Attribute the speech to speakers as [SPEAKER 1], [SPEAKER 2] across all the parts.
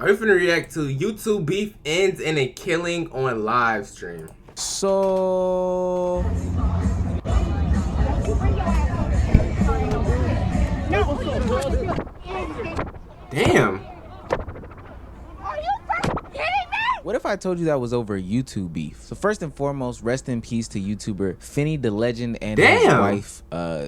[SPEAKER 1] Are we finna react to YouTube beef ends in a killing on live stream?
[SPEAKER 2] So
[SPEAKER 1] Damn.
[SPEAKER 2] what if I told you that was over YouTube beef? So first and foremost, rest in peace to YouTuber Finney the Legend and his wife.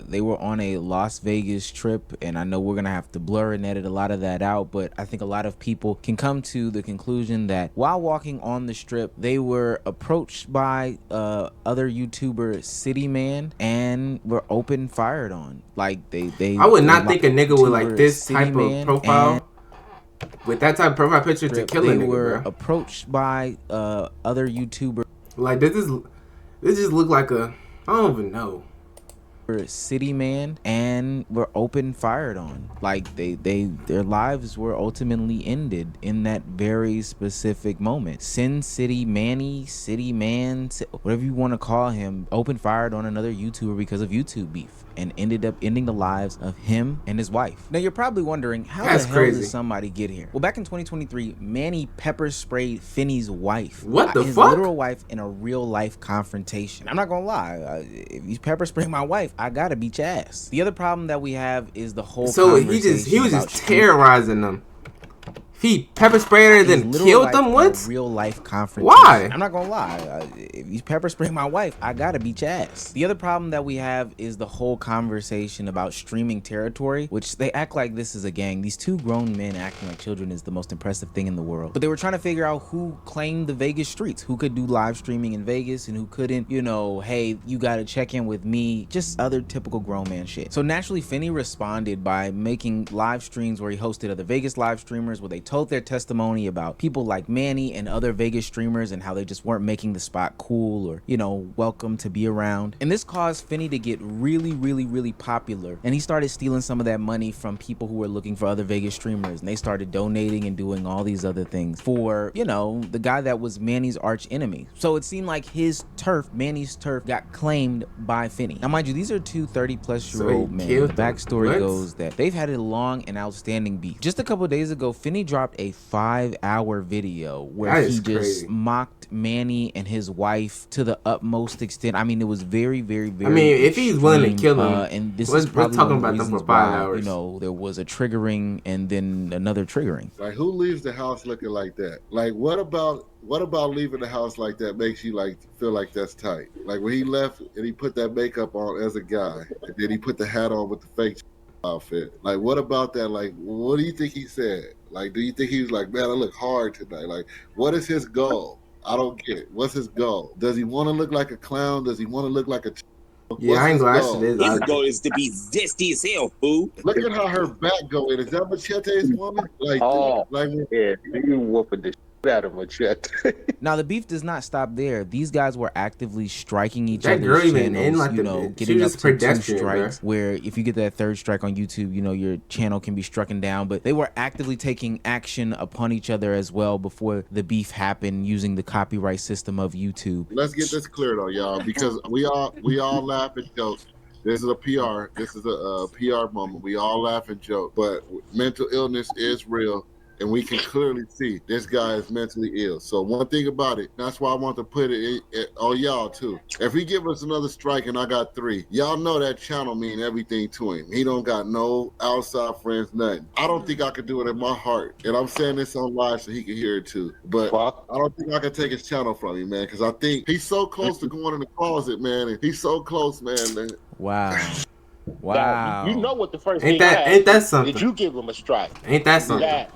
[SPEAKER 2] They were on a Las Vegas trip, and I know we're gonna have to blur and edit a lot of that out, but I think a lot of people can come to the conclusion that while walking on the strip, they were approached by other YouTuber City Man and were open fired on. Like they
[SPEAKER 1] I would not think a nigga with like this type of profile, with that type of profile picture, to kill a nigga,
[SPEAKER 2] were
[SPEAKER 1] bro.
[SPEAKER 2] approached by other YouTubers.
[SPEAKER 1] Like this just look like a, I don't even know.
[SPEAKER 2] City Man and were open fired on. Like their lives were ultimately ended in that very specific moment. Sin City Manny, City Man, whatever you want to call him, open fired on another YouTuber because of YouTube beef and ended up ending the lives of him and his wife. Now you're probably wondering, how the hell did somebody get here? Well, back in 2023, Manny pepper sprayed Finney's wife.
[SPEAKER 1] What the
[SPEAKER 2] his
[SPEAKER 1] fuck?
[SPEAKER 2] literal wife in a real life confrontation. I'm not gonna lie, if you pepper spray my wife, I gotta beat your ass. The other problem that we have is the whole
[SPEAKER 1] he was just terrorizing them. He pepper sprayed her, then killed them. What?
[SPEAKER 2] Real life confrontation.
[SPEAKER 1] Why?
[SPEAKER 2] I'm not gonna lie. If you pepper spray my wife, I gotta beat your ass. The other problem that we have is the whole conversation about streaming territory, which they act like this is a gang. These two grown men acting like children is the most impressive thing in the world. But they were trying to figure out who claimed the Vegas streets, who could do live streaming in Vegas and who couldn't. You know, hey, you gotta check in with me. Just other typical grown man shit. So naturally, Finney responded by making live streams where he hosted other Vegas live streamers, where they told their testimony about people like Manny and other Vegas streamers and how they just weren't making the spot cool or, you know, welcome to be around. And this caused Finney to get really popular, and he started stealing some of that money from people who were looking for other Vegas streamers, and they started donating and doing all these other things for, you know, the guy that was Manny's arch enemy. So it seemed like his turf, Manny's turf, got claimed by Finney. Now mind you, these are two 30-plus-year-old men. The backstory goes that they've had a long and outstanding beef. Just a couple days ago, Finney dropped a 5-hour video where he just mocked Manny and his wife to the utmost extent. I mean, it was very I mean,
[SPEAKER 1] if he's willing to kill him,
[SPEAKER 2] and this is probably talking about them for 5 hours. You know, there was a triggering and then another triggering.
[SPEAKER 3] Like, who leaves the house looking like that? Like, what about leaving the house like that makes you like feel like that's tight? Like when he left and he put that makeup on as a guy, and then he put the hat on with the fake outfit. Like, what about that? Like, what do you think he said? Like, do you think he was like, man, I look hard tonight? Like, what is his goal? I don't get it. What's his goal? Does he want to look like a clown? Does he want to look like a
[SPEAKER 1] yeah, I ain't gonna ask you this.
[SPEAKER 4] His goal is to be zesty as hell, fool.
[SPEAKER 3] Look at how her back going. Is that Machete's woman? Like,
[SPEAKER 5] yeah, you whooping the shit out of Machete.
[SPEAKER 2] Now the beef does not stop there. These guys were actively striking each
[SPEAKER 1] other's
[SPEAKER 2] channels,
[SPEAKER 1] in, like,
[SPEAKER 2] you know, getting up to 2 strikes, where if you get that 3rd strike on YouTube, you know, your channel can be struck down. But they were actively taking action upon each other as well before the beef happened, using the copyright system of YouTube.
[SPEAKER 3] Let's get this clear though, y'all, because we all laugh and joke. This is a PR. This is a PR moment. We all laugh and joke, but mental illness is real. And we can clearly see this guy is mentally ill. So one thing about it, that's why I want to put it on y'all too. If he give us another strike and I got 3, y'all know that channel mean everything to him. He don't got no outside friends, nothing. I don't think I could do it in my heart. And I'm saying this on live so he can hear it too. But I don't think I can take his channel from him, man, because I think he's so close to going in the closet, man. And he's so close, man.
[SPEAKER 2] Wow. Wow.
[SPEAKER 5] You know what the first
[SPEAKER 1] ain't
[SPEAKER 5] thing
[SPEAKER 1] ain't that something?
[SPEAKER 5] Did you give him a strike?
[SPEAKER 1] Ain't that something?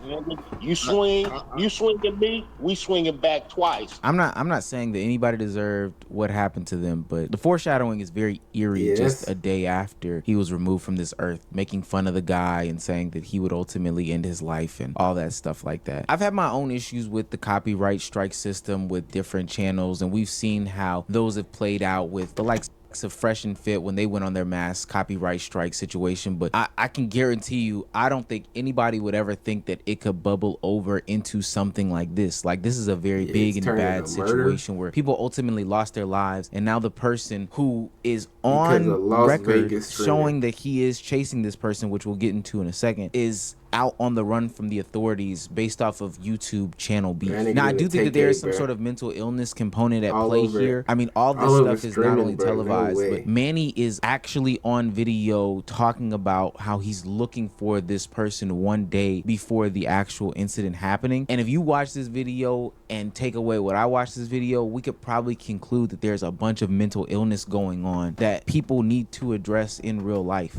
[SPEAKER 5] You swing at me, we swinging back twice.
[SPEAKER 2] I'm not saying that anybody deserved what happened to them, but the foreshadowing is very eerie.
[SPEAKER 1] Yes.
[SPEAKER 2] Just a day after he was removed from this earth, making fun of the guy and saying that he would ultimately end his life and all that stuff like that. I've had my own issues with the copyright strike system with different channels, and we've seen how those have played out with the likes of Fresh and Fit when they went on their mass copyright strike situation. But I can guarantee you, I don't think anybody would ever think that it could bubble over into something like this. Like, this is a very big and bad situation where people ultimately lost their lives, and now the person who is on record showing that he is chasing this person, which we'll get into in a second, is out on the run from the authorities based off of YouTube channel beef.
[SPEAKER 1] Man,
[SPEAKER 2] Now, I do think that there is some
[SPEAKER 1] bro.
[SPEAKER 2] sort of mental illness component at
[SPEAKER 1] All
[SPEAKER 2] play
[SPEAKER 1] over
[SPEAKER 2] here.
[SPEAKER 1] it.
[SPEAKER 2] I mean, all this
[SPEAKER 1] All over
[SPEAKER 2] stuff is not only
[SPEAKER 1] streaming, bro. No
[SPEAKER 2] televised,
[SPEAKER 1] way.
[SPEAKER 2] but Manny is actually on video talking about how he's looking for this person one day before the actual incident happening. And if you watch this video and take away what I watched this video, we could probably conclude that there's a bunch of mental illness going on that people need to address in real life.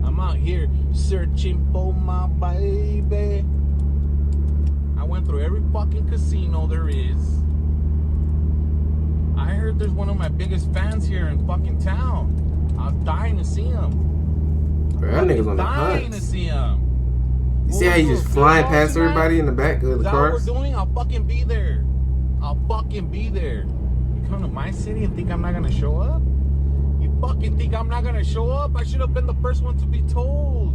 [SPEAKER 6] I'm out here searching for my baby. I went through every fucking casino there is. I heard there's one of my biggest fans here in fucking town. I was dying to see him.
[SPEAKER 1] Bro, that nigga's on the
[SPEAKER 6] Dying
[SPEAKER 1] hunt.
[SPEAKER 6] to see him.
[SPEAKER 1] You see how he's just flying past everybody in the back of the
[SPEAKER 6] Is that what
[SPEAKER 1] cars?
[SPEAKER 6] we're doing? I'll fucking be there. I'll fucking be there. You come to my city and think I'm not gonna show up? You fucking think I'm not gonna show up? I should have been the first one to be told,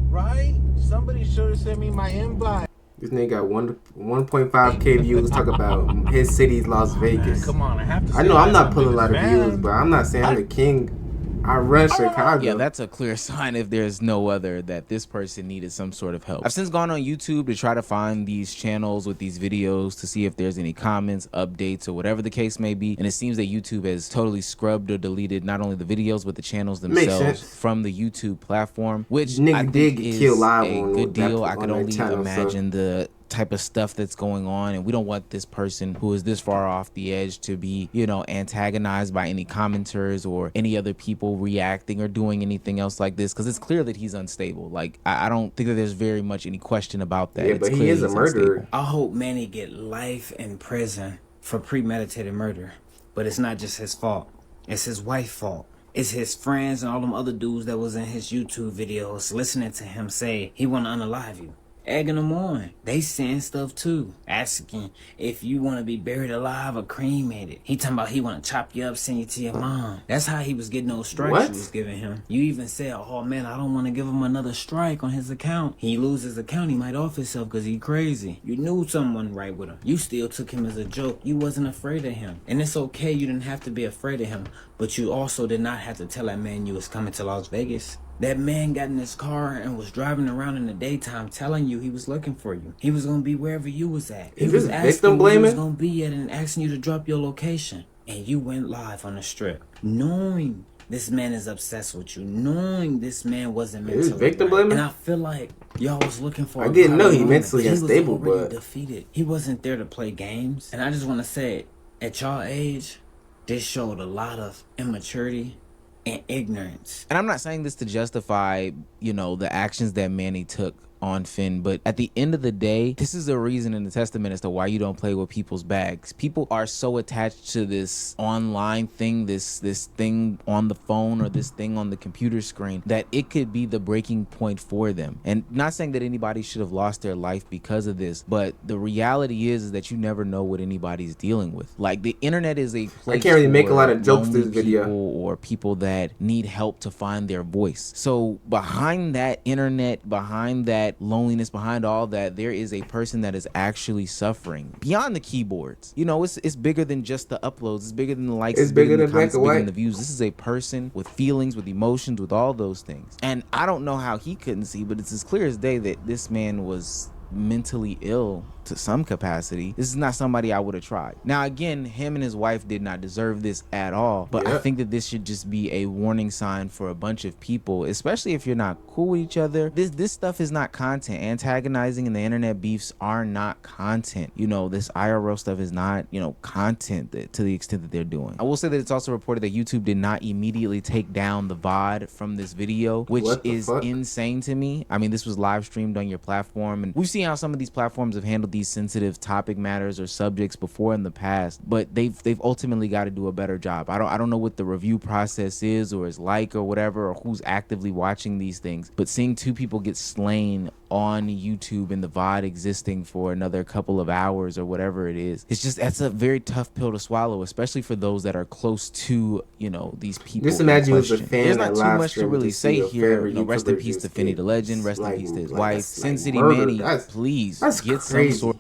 [SPEAKER 6] right? Somebody should have sent me my invite.
[SPEAKER 1] This nigga got 1.5K views. Talk about his city's Las Vegas.
[SPEAKER 6] Come on, I have to.
[SPEAKER 1] I know I'm not pulling a lot of views, but I'm not saying I'm the king. I run Chicago.
[SPEAKER 2] Yeah, that's a clear sign, if there's no other, that this person needed some sort of help. I've since gone on YouTube to try to find these channels with these videos to see if there's any comments, updates, or whatever the case may be. And it seems that YouTube has totally scrubbed or deleted not only the videos, but the channels themselves from the YouTube platform, which
[SPEAKER 1] Nigga
[SPEAKER 2] I think
[SPEAKER 1] did
[SPEAKER 2] is
[SPEAKER 1] kill live
[SPEAKER 2] a
[SPEAKER 1] on
[SPEAKER 2] good
[SPEAKER 1] that-
[SPEAKER 2] deal. I
[SPEAKER 1] on
[SPEAKER 2] could
[SPEAKER 1] that
[SPEAKER 2] only
[SPEAKER 1] channel,
[SPEAKER 2] imagine the type of stuff that's going on, and we don't want this person who is this far off the edge to be, you know, antagonized by any commenters or any other people reacting or doing anything else like this, because it's clear that he's unstable. Like, I don't think that there's very much any question about that.
[SPEAKER 1] Yeah,
[SPEAKER 2] It's
[SPEAKER 1] but he
[SPEAKER 2] clear
[SPEAKER 1] is a
[SPEAKER 2] he's
[SPEAKER 1] murderer.
[SPEAKER 2] unstable.
[SPEAKER 7] I hope Manny get life in prison for premeditated murder. But it's not just his fault. It's his wife's fault. It's his friends and all them other dudes that was in his YouTube videos listening to him say he want to unalive you. Egging them on. They saying stuff too. Asking if you want to be buried alive or cremated. He talking about he want to chop you up, send you to your mom. That's how he was getting those strikes
[SPEAKER 1] What?
[SPEAKER 7] you was giving him. You even said, oh man, I don't want to give him another strike on his account. He lose his account, he might off himself because he crazy. You knew someone right with him. You still took him as a joke. You wasn't afraid of him. And it's okay, you didn't have to be afraid of him. But you also did not have to tell that man you was coming to Las Vegas. That man got in his car and was driving around in the daytime telling you he was looking for you. He was going to be wherever you was at. He
[SPEAKER 1] Is
[SPEAKER 7] was
[SPEAKER 1] this
[SPEAKER 7] asking
[SPEAKER 1] victim
[SPEAKER 7] where you was
[SPEAKER 1] blaming?
[SPEAKER 7] going to be at and asking you to drop your location. And you went live on the strip. Knowing this man is obsessed with you. Knowing this man wasn't
[SPEAKER 1] Is
[SPEAKER 7] mentally
[SPEAKER 1] victim
[SPEAKER 7] right.
[SPEAKER 1] blaming?
[SPEAKER 7] And I feel like y'all was looking for
[SPEAKER 1] I
[SPEAKER 7] a
[SPEAKER 1] didn't know
[SPEAKER 7] violent
[SPEAKER 1] he
[SPEAKER 7] moment,
[SPEAKER 1] mentally
[SPEAKER 7] but
[SPEAKER 1] unstable,
[SPEAKER 7] he was already
[SPEAKER 1] but-
[SPEAKER 7] defeated. He wasn't there to play games. And I just want to say, at y'all age, this showed a lot of immaturity and ignorance.
[SPEAKER 2] And I'm not saying this to justify, you know, the actions that Manny took on Finn, but at the end of the day, this is a reason in the testament as to why you don't play with people's bags. People are so attached to this online thing, this thing on the phone or this thing on the computer screen, that it could be the breaking point for them. And not saying that anybody should have lost their life because of this, but the reality is that you never know what anybody's dealing with. Like, the internet is a place
[SPEAKER 1] I can't really make a
[SPEAKER 2] for
[SPEAKER 1] lot of jokes
[SPEAKER 2] lonely
[SPEAKER 1] this video.
[SPEAKER 2] people or people that need help to find their voice. So behind that internet, behind that loneliness, behind all that, there is a person that is actually suffering beyond the keyboards. You know, it's bigger than just the uploads. It's bigger than the likes.
[SPEAKER 1] It's bigger than
[SPEAKER 2] the
[SPEAKER 1] black
[SPEAKER 2] comments,
[SPEAKER 1] and
[SPEAKER 2] bigger
[SPEAKER 1] white.
[SPEAKER 2] than the views. This is a person with feelings, with emotions, with all those things. And I don't know how he couldn't see, but it's as clear as day that this man was mentally ill to some capacity. This is not somebody I would have tried. Now, again, him and his wife did not deserve this at all, but I
[SPEAKER 1] Yeah.
[SPEAKER 2] think that this should just be a warning sign for a bunch of people, especially if you're not cool with each other. This stuff is not content. Antagonizing and the internet beefs are not content. You know, this IRL stuff is not, you know, content to the extent that they're doing. I will say that it's also reported that YouTube did not immediately take down the VOD from this video, which
[SPEAKER 1] What the
[SPEAKER 2] is
[SPEAKER 1] fuck?
[SPEAKER 2] insane to me. I mean, this was live streamed on your platform, and we've seen how some of these platforms have handled these sensitive topic matters or subjects before in the past, but they've ultimately got to do a better job. I don't know what the review process is or is like or whatever, or who's actively watching these things, but seeing two people get slain on YouTube and the VOD existing for another couple of hours or whatever it is, it's just, that's a very tough pill to swallow, especially for those that are close to, you know, these people.
[SPEAKER 1] Just
[SPEAKER 2] in
[SPEAKER 1] imagine you was a
[SPEAKER 2] question.
[SPEAKER 1] fan
[SPEAKER 2] There's
[SPEAKER 1] that
[SPEAKER 2] not too
[SPEAKER 1] live
[SPEAKER 2] much to
[SPEAKER 1] streamed
[SPEAKER 2] really
[SPEAKER 1] to see
[SPEAKER 2] say
[SPEAKER 1] your
[SPEAKER 2] here.
[SPEAKER 1] favorite
[SPEAKER 2] You know, rest in
[SPEAKER 1] YouTuber
[SPEAKER 2] peace to
[SPEAKER 1] just
[SPEAKER 2] Finney
[SPEAKER 1] get
[SPEAKER 2] the Legend, rest in
[SPEAKER 1] like-
[SPEAKER 2] peace to his
[SPEAKER 1] like,
[SPEAKER 2] wife.
[SPEAKER 1] that's
[SPEAKER 2] Sin
[SPEAKER 1] like
[SPEAKER 2] City
[SPEAKER 1] murder.
[SPEAKER 2] Manny,
[SPEAKER 1] That's-
[SPEAKER 2] please
[SPEAKER 1] That's
[SPEAKER 2] get
[SPEAKER 1] crazy.
[SPEAKER 2] some sort.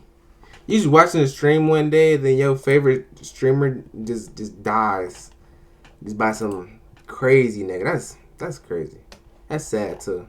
[SPEAKER 1] You just watching a stream one day, then your favorite streamer just dies, just by some crazy nigga. That's crazy. That's sad too.